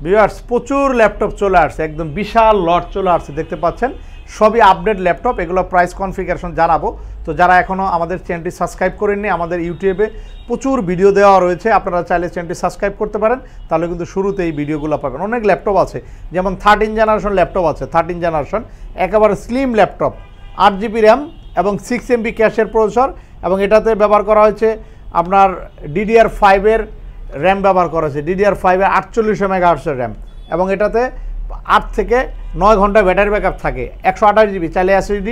Viewers প্রচুর laptop চলে আসছে, একদম বিশাল লট চলে আসছে, দেখতে পাচ্ছেন সবই আপডেট ল্যাপটপ। এগুলো প্রাইস কনফিগারেশন জানাবো। তো যারা এখনও আমাদের চ্যানেলটি সাবস্ক্রাইব করেননি, আমাদের ইউটিউবে প্রচুর ভিডিও দেওয়া রয়েছে, আপনারা চাইলে চ্যানেলটি সাবস্ক্রাইব করতে পারেন, তাহলে কিন্তু শুরুতে এই ভিডিওগুলো পাবেন। অনেক ল্যাপটপ আছে, যেমন 13 জেনারেশন ল্যাপটপ আছে, 13 জেনারেশন একেবারে স্লিম ল্যাপটপ, 8GB র্যাম এবং 6MB ক্যাশের প্রসেসর, এবং এটাতে ব্যবহার করা হয়েছে আপনার DDR5 র্যাম ব্যবহার করা হয়েছে, DDR5 4800 মেগাহার্টজের র্যাম, এবং এটাতে 8 থেকে 9 ঘন্টা ব্যাটারি ব্যাকআপ থাকে। 128GB চাইলে SSD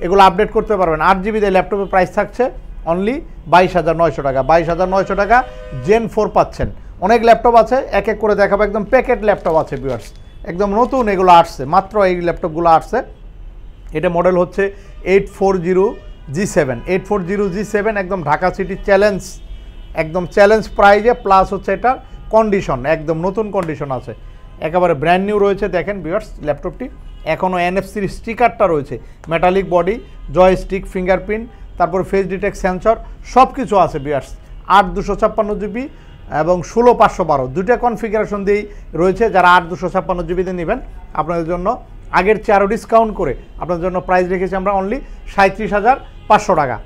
এগুলো আপডেট করতে পারবেন। 8GB দিয়ে ল্যাপটপের প্রাইস থাকছে অনলি 22,900 টাকা। 22,900 টাকা Gen 4 পাচ্ছেন। অনেক ল্যাপটপ আছে, এক এক করে দেখাবো। একদম প্যাকেট ল্যাপটপ আছে ভিউয়ার্স, একদম নতুন এগুলো আসছে, মাত্র এই ল্যাপটপগুলো আসছে। এটা মডেল হচ্ছে 840G7, 840G7 একদম ঢাকা সিটি চ্যালেঞ্জ, একদম চ্যালেঞ্জ প্রাইজে, প্লাস হচ্ছে এটার কন্ডিশন একদম নতুন কন্ডিশন আছে, একেবারে ব্র্যান্ড নিউ রয়েছে। দেখেন ভিউয়ার্স ল্যাপটপটি এখনও NFC স্টিকারটা রয়েছে, মেটালিক বডি, জয়স্টিক, ফিঙ্গারপ্রিন্ট, তারপর ফেস ডিটেক্ট সেন্সর সব কিছু আছে ভিউয়ার্স। 8/256GB এবং 16/512 দুইটা কনফিগারেশন দিয়েই রয়েছে। যারা 8/256GB দিয়ে নেবেন আপনাদের জন্য আগের চেয়ে আরও ডিসকাউন্ট করে আপনাদের জন্য প্রাইস রেখেছি আমরা অনলি 37,500 টাকা।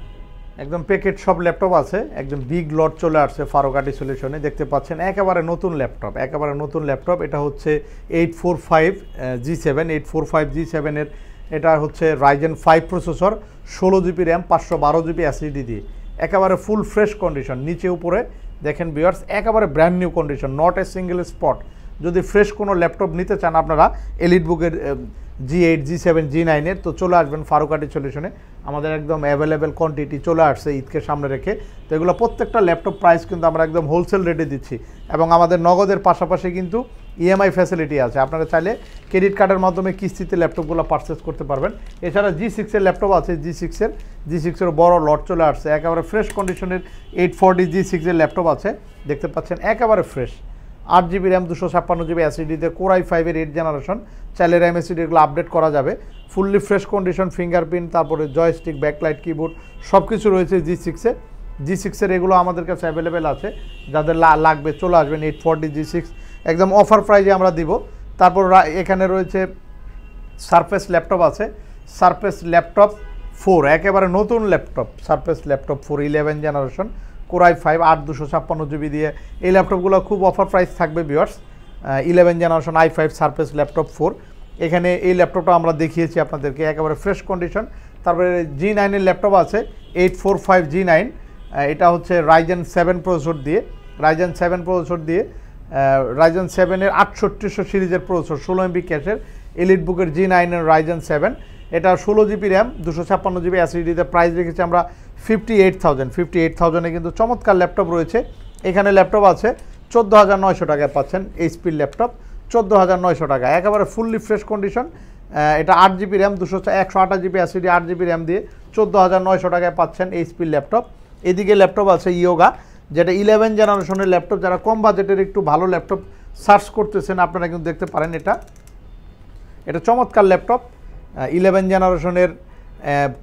একদম প্যাকেট সব ল্যাপটপ আছে, একদম বিগ লট চলে আসছে ফারুকাটি সলিউশনে, দেখতে পাচ্ছেন একেবারে নতুন ল্যাপটপ, একেবারে নতুন ল্যাপটপ। এটা হচ্ছে 845G7, 845G7 এর এটা হচ্ছে Ryzen 5 processor, 16GB RAM, 512GB SSD দিয়ে, একেবারে ফুল ফ্রেশ কন্ডিশন, নিচে উপরে দেখেন ভিউয়ার্স একেবারে brand new condition, not a single spot. যদি ফ্রেশ কোনো ল্যাপটপ নিতে চান আপনারা এলিটবুকের G8, G7, G9 এর, তো চলে আসবেন ফারুকাটি সলিউশনে। আমাদের একদম অ্যাভেলেবেল কোয়ান্টিটি চলে আসছে ঈদকে সামনে রেখে। তো এগুলো প্রত্যেকটা ল্যাপটপ প্রাইস কিন্তু আমরা একদম হোলসেল রেটে দিচ্ছি, এবং আমাদের নগদের পাশাপাশি কিন্তু EMI ফ্যাসিলিটি আছে। আপনারা চাইলে ক্রেডিট কার্ডের মাধ্যমে কিস্তিতে ল্যাপটপগুলো পারচেস করতে পারবেন। এছাড়া G6 এর ল্যাপটপ আছে, G6 এর বড় লট চলে আসছে, একেবারে ফ্রেশ কন্ডিশনের 840G6 এর ল্যাপটপ আছে, দেখতে পাচ্ছেন একেবারে fresh. 8GB RAM, 256GB SSD-তে Core i5 এর 8 জেনারেশন, চাইলে র্যাম SSD এগুলো আপডেট করা যাবে। ফুললি ফ্রেশ কন্ডিশন, ফিঙ্গারপ্রিন্ট, তারপরে জয়স্টিক, ব্যাকলাইট, কিবোর্ড সব কিছু রয়েছে G6 এর এগুলো আমাদের কাছে অ্যাভেলেবেল আছে। যাদের লাগবে চলে আসবেন, 840G6 একদম অফার প্রাইজে আমরা দিব। তারপর এখানে রয়েছে সারফেস ল্যাপটপ আছে, সারফেস ল্যাপটপ 4 একেবারে নতুন laptop, surface laptop 4 11 generation, Core i5 8/256GB দিয়ে এই ল্যাপটপগুলো খুব অফার প্রাইস থাকবে viewers. 11 generation i5 surface laptop 4, এখানে এই ল্যাপটপটা আমরা দেখিয়েছি আপনাদেরকে, একেবারে ফ্রেশ কন্ডিশন। তারপরে G9 এর ল্যাপটপ আছে, 845G9, এটা হচ্ছে Ryzen 7 প্রসেসর দিয়ে, Ryzen 7 এর 6800 সিরিজের প্রসেসর, 16MB ক্যাশের, এলিটবুকের G9 এর Ryzen 7, এটা 16GB র্যাম, 256GB SSD-তে প্রাইস রেখেছি আমরা 58,000 কিন্তু চমৎকার ল্যাপটপ রয়েছে। এখানে ল্যাপটপ আছে 14,900 টাকায় পাচ্ছেন, এইচপির ল্যাপটপ 14,900 টাকা, একেবারে ফুললি ফ্রেশ কন্ডিশন। এটা 8GB RAM, 128GB SSD, 8GB RAM দিয়ে 14,900 টাকায় পাচ্ছেন এইচপির ল্যাপটপ। এদিকে ল্যাপটপ আছে ইয়োগা, যেটা 11 জেনারেশনের ল্যাপটপ। যারা কম বাজেটের একটু ভালো ল্যাপটপ সার্চ করতেছেন আপনারা কিন্তু দেখতে পারেন, এটা চমৎকার ল্যাপটপ, 11 জেনারেশনের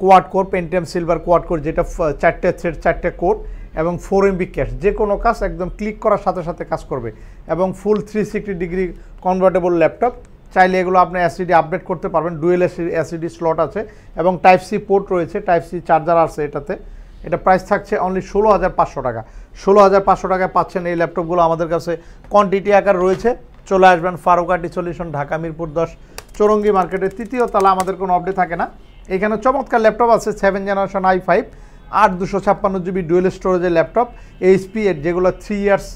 quad core, Pentium silver quad core, যেটা 4টে থ্রেড, 4টে কোর এবং 4MB ক্যাশ, যে কোনো কাজ একদম ক্লিক করার সাথে সাথে কাজ করবে, এবং ফুল 360 ডিগ্রি কনভার্টেবল ল্যাপটপ। চাইলে এগুলো আপনি SSD আপডেট করতে পারবেন, ডুয়েল SSD স্লট আছে এবং Type-C পোর্ট রয়েছে, Type-C চার্জার আছে এটাতে। এটা প্রাইস থাকছে অনলি 16,500 টাকা। 16,500 টাকায় পাচ্ছেন এই ল্যাপটপগুলো আমাদের কাছে কোয়ান্টিটি আকার রয়েছে। চলে আসবেন ফারুকাটি সলিউশন, ঢাকা মিরপুর 10 চৌরঙ্গি মার্কেটের 3য় তলা। আমাদের কোনো আপডেট থাকে না। এখানে চমৎকার ল্যাপটপ আছে, 7 জেনারেশন i5, 8/256GB ডুয়েল স্টোরেজের ল্যাপটপ, HP এর, যেগুলো 3 ইয়ার্স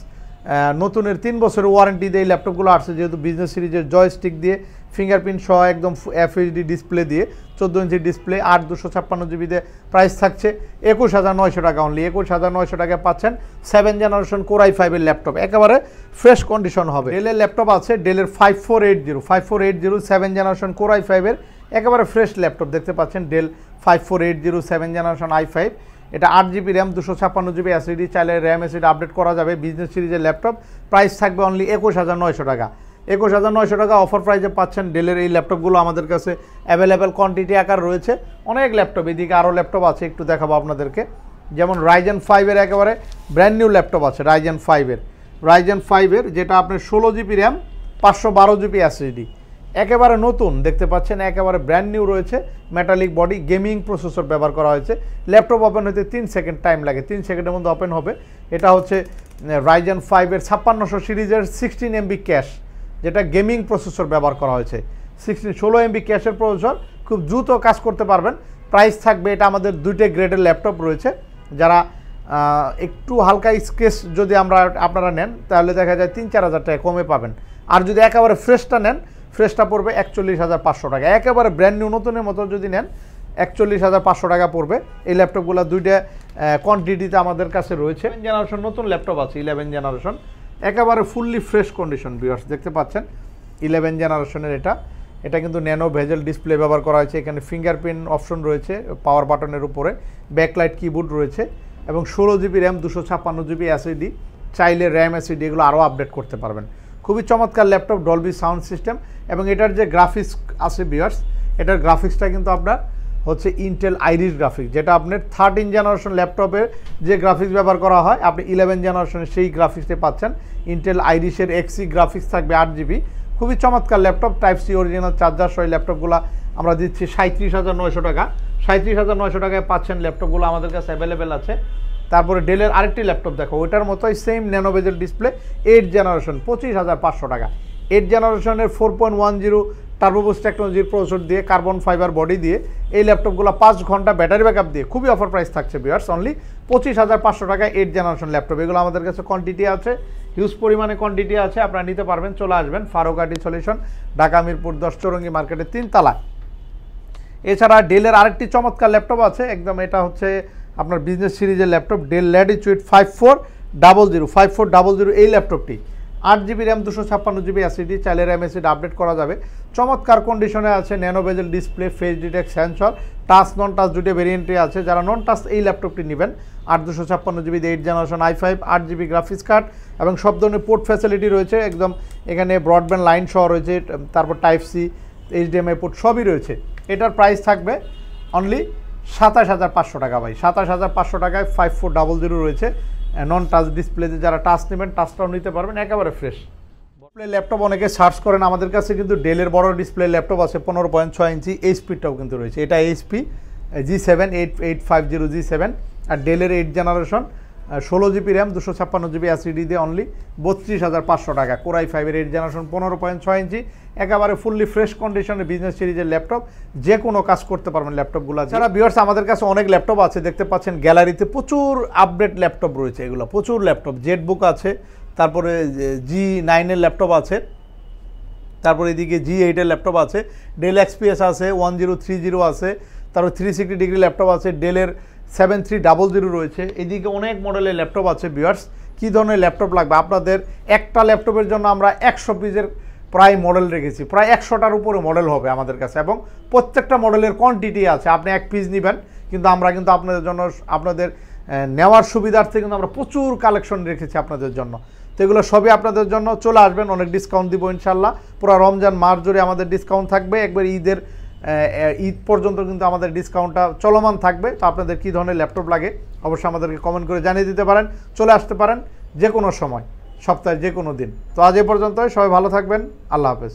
নতুনের 3 বছরের ওয়ারেন্টি দিয়ে এই ল্যাপটপগুলো আসছে, যেহেতু বিজনেস সিরিজের জয়স্টিক দিয়ে, ফিঙ্গারপ্রিন্ট সহ একদম FHD ডিসপ্লে দিয়ে, 14 ইঞ্চি ডিসপ্লে, 8/256GB দিয়ে প্রাইস থাকছে 21,900 টাকা অনলি। 21,900 টাকায় পাচ্ছেন 7 জেনারেশন Core i5 এর ল্যাপটপ, একেবারে ফ্রেশ কন্ডিশন হবে। ডেলের ল্যাপটপ আছে, ডেলের 5480 7 জেনারেশন Core i5 এর একেবারে ফ্রেশ ল্যাপটপ, দেখতে পাচ্ছেন ডেল 5480 7 জেনারেশন i5, এটা 8GB র্যাম, 256GB SSD, চাইলে র্যাম SSD আপডেট করা যাবে। বিজনেস সিরিজের ল্যাপটপ, প্রাইস থাকবে অনলি 21,900 টাকা। 21,900 টাকা অফার প্রাইসে পাচ্ছেন ডেলের এই ল্যাপটপগুলো আমাদের কাছে অ্যাভেলেবেল কোয়ান্টিটি আকার রয়েছে। অনেক ল্যাপটপ, এদিকে আরও ল্যাপটপ আছে, একটু দেখাবো আপনাদেরকে। যেমন Ryzen 5 এর একেবারে ব্র্যান্ড নিউ ল্যাপটপ আছে, Ryzen 5 এর, যেটা আপনার 16GB র্যাম, 512 জিবি এসএসডি, একেবারে নতুন দেখতে পাচ্ছেন, একেবারে ব্র্যান্ড নিউ রয়েছে, মেটালিক বডি, গেমিং প্রসেসর ব্যবহার করা হয়েছে। ল্যাপটপ ওপেন হতে 3 সেকেন্ড টাইম লাগে, 3 সেকেন্ডের মধ্যে ওপেন হবে। এটা হচ্ছে রাইজেন 5-এর 5600 সিরিজের 16 MB ক্যাশ, যেটা গেমিং প্রসেসর ব্যবহার করা হয়েছে। 16 MB ক্যাশের প্রসেসর, খুব দ্রুত কাজ করতে পারবেন। প্রাইস থাকবে, এটা আমাদের 2টে গ্রেডের ল্যাপটপ রয়েছে, যারা একটু হালকা স্কেচ যদি আপনারা নেন তাহলে দেখা যায় 3-4 হাজার টাকা কমে পাবেন। আর যদি একেবারে ফ্রেশটা নেন, ফ্রেশটা পড়বে 41,500 টাকা। একেবারে ব্র্যান্ড নিউ নতুনের মতো যদি নেন 41,500 টাকা পড়বে। এই ল্যাপটপগুলো 2টা কোয়ান্টিটিতে আমাদের কাছে রয়েছে। 11 জেনারেশন নতুন ল্যাপটপ আছে, 11 জেনারেশন, একেবারে ফুললি ফ্রেশ কন্ডিশন ভিউয়ার্স দেখতে পাচ্ছেন। 11 জেনারেশনের এটা কিন্তু ন্যানো ভেজেল ডিসপ্লে ব্যবহার করা হয়েছে। এখানে ফিঙ্গারপ্রিন্ট অপশন রয়েছে পাওয়ার বাটনের উপরে, ব্যাকলাইট কিবোর্ড রয়েছে এবং 16 জিবি র্যাম, 256 জিবি এসএসডি। চাইলে র্যাম এসএসডি এগুলো আরও আপডেট করতে পারবেন। খুবই চমৎকার ল্যাপটপ, ডলবি সাউন্ড সিস্টেম, এবং এটার যে গ্রাফিক্স আছে ভিউয়ার্স, এটার গ্রাফিক্সটা কিন্তু আপনার হচ্ছে ইন্টেল আইরিস গ্রাফিক্স, যেটা আপনার 13 জেনারেশন ল্যাপটপের যে গ্রাফিক্স ব্যবহার করা হয় আপনি 11 জেনারেশনের সেই গ্রাফিক্সে পাচ্ছেন। ইন্টেল আইরিসের এক্সি গ্রাফিক্স থাকবে 8 জিবি। খুবই চমৎকার laptop, type C original charger সহ ল্যাপটপগুলো আমরা দিচ্ছি 37,900 টাকা। 37,900 টাকায় পাচ্ছেন ল্যাপটপগুলো আমাদের কাছে অ্যাভেলেবেল আছে। তারপরে ডেলের আরেকটি ল্যাপটপ দেখো, ওইটার মতোই সেম ন্যানো বেজেল ডিসপ্লে, 8 জেনারেশন, 25,500 টাকা। 8 জেনারেশনের 4.10 টার্বোবুস্ট টেকনোলজির প্রসেসর দিয়ে, কার্বন ফাইবার বডি দিয়ে এই ল্যাপটপগুলো 5 ঘন্টা ব্যাটারি ব্যাকআপ দিয়ে খুবই অফার প্রাইস থাকছে ভিউয়ার্স, অনলি 25,500 টাকায় 8 জেনারেশন ল্যাপটপ। এগুলো আমাদের কাছে কোয়ান্টিটি আছে, হিউজ পরিমাণে কোয়ান্টিটি আছে, আপনারা নিতে পারবেন। চলে আসবেন ফারুক আইটি সলিউশন, ঢাকা মিরপুর 10 চৌরঙ্গি মার্কেটের 3 তলায়। এছাড়া ডেলের আরেকটি চমৎকার ল্যাপটপ আছে, একদম এটা হচ্ছে আপনার বিজনেস সিরিজের ল্যাপটপ, ডেল ল্যাটিটিউড 5400 এই ল্যাপটপটি 8 জিবি র্যাম, 256 জিবি এসএসডি, চাইলে র্যাম এসএসডি আপডেট করা যাবে। চমৎকার কন্ডিশনে আছে, ন্যানো বেজেল display, face detect sensor, touch নন টাচ দুটো ভেরিয়েন্টে আছে। যারা নন টাচ এই ল্যাপটপটি নেবেন 256 GB 8 generation i5, 8 GB graphics card এবং সব ধরনের পোর্ট ফ্যাসিলিটি রয়েছে। একদম এখানে ব্রডব্যান্ড লাইন সহ রয়েছে, তারপর টাইপ সি, এইচডিএমআই পোর্ট সবই রয়েছে। এটার প্রাইস থাকবে অনলি 27,500 টাকা ভাই। 27,500 টাকায় 5400 রয়েছে। নন টাচ ডিসপ্লেতে যারা টাচ নেবেন টাচটাও নিতে পারবেন, একেবারে ফ্রেশ ডিসপ্লে ল্যাপটপ। অনেকে সার্চ করেন, আমাদের কাছে কিন্তু ডেলের বড় ডিসপ্লে ল্যাপটপ আছে 15.6 ইঞ্চি, এইচপিটাও কিন্তু রয়েছে। এটা এইচপি G7 8850 G7, আর ডেলের 8 generation, 16 GB RAM, 256 GB SSD দিয়ে অনলি 32,500 টাকা। কোরাই 5-এর 8 জেনারেশন, 15.6 ইঞ্চি, একেবারে ফুললি ফ্রেশ কন্ডিশনের বিজনেস সিরিজের ল্যাপটপ, যে কোনো কাজ করতে পারবেন ল্যাপটপগুলো। যারা ভিউয়ার্স আমাদের কাছে অনেক ল্যাপটপ আছে দেখতে পাচ্ছেন, গ্যালারিতে প্রচুর আপডেট ল্যাপটপ রয়েছে, এগুলো প্রচুর ল্যাপটপ, জেটবুক আছে, তারপরে G9-এর ল্যাপটপ আছে, তারপরে এদিকে G8-এর ল্যাপটপ আছে, ডেল এক্সপিএস আছে, 1030 আছে, তারপর 360 ডিগ্রি ল্যাপটপ আছে, ডেলের 7300 রয়েছে। এদিকে অনেক মডেলের ল্যাপটপ আছে ভিউয়ার্স। কী ধরনের ল্যাপটপ লাগবে আপনাদের? একটা ল্যাপটপের জন্য আমরা 100 পিসের প্রায় মডেল রেখেছি, প্রায় 100টার উপরে মডেল হবে আমাদের কাছে, এবং প্রত্যেকটা মডেলের কোয়ান্টিটি আছে। আপনি 1 পিস নেবেন, কিন্তু আমরা কিন্তু আপনাদের জন্য, আপনাদের নেওয়ার সুবিধার্থে কিন্তু আমরা প্রচুর কালেকশন রেখেছি আপনাদের জন্য। তো এগুলো সবই আপনাদের জন্য। চলে আসবেন, অনেক ডিসকাউন্ট দিব ইনশাল্লাহ। পুরো রমজান মাস জুড়ে আমাদের ডিসকাউন্ট থাকবে, একবার ঈদ পর্যন্ত কিন্তু আমাদের ডিসকাউন্টটা চলমান থাকবে। তো আপনাদের কী ধরনের ল্যাপটপ লাগে অবশ্যই আমাদেরকে কমেন্ট করে জানিয়ে দিতে পারেন। চলে আসতে পারেন যে কোনো সময়, সপ্তাহে যে কোনো দিন। তো আজ এ পর্যন্তই, সবাই ভালো থাকবেন, আল্লাহ হাফেজ।